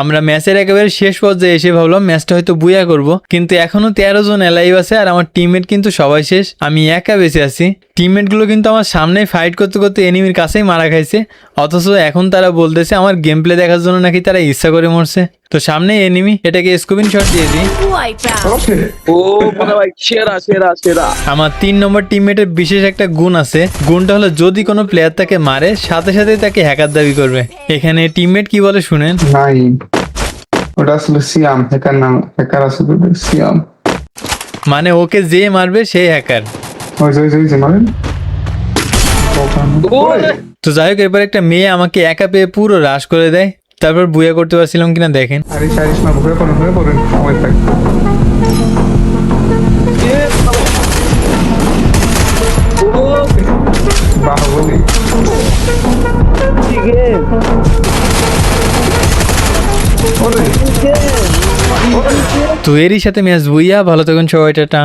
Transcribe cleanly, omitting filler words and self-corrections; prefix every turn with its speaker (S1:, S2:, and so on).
S1: আমরা ম্যাচের একেবারে শেষ পর্যায়ে এসে ভাবলাম ম্যাচটা হয়তো বুয়া করব, কিন্তু এখনো 13 জন এলাইভ আছে আর আমার টিমমেট কিন্তু সবাই শেষ, আমি একা বেঁচে আছি। টিমমেট গুলো কিন্তু আমার সামনেই ফাইট করতে করতে এনিমির কাছেই মারা খাইছে, অথচ এখন তারা বলতেছে আমার গেম প্লে দেখার জন্য নাকি তারা ইচ্ছা করে মরছে। তো সামনে এনিমি, এটাকে স্কোপিং শট দিয়ে দিই।
S2: ও মানে ভাই সেরা সেরা সেরা।
S1: আমার 3 নম্বর টিমমেটের বিশেষ একটা গুণ আছে, গুণটা হলো যদি কোনো প্লেয়ার তাকে মারে সাথে সাথে তাকে হ্যাকার দাবি করবে। এখানে টিমমেট কি বলে শুনেন।
S3: নাই, ওটা আসলে সিয়াম, হ্যাকার নাম, হ্যাকার আসলে সিয়াম।
S1: মানে ওকে যে মারবে সেই হ্যাকার।
S3: ওই যে মারেন।
S1: তো যাই হোক, এবার একটা মেয়ে আমাকে একা পেয়ে পুরো রাশ করে দেয়, তারপর বুয়া করতে পারছিলাম কিনা দেখেন।
S3: আরে সারিস না, ঘুরে পড়েন সময় থাক। বাহুবলী।
S1: তো এরই সাথে ম্যাচ বুইয়া, ভালো থাকুন সবাই, টাটা।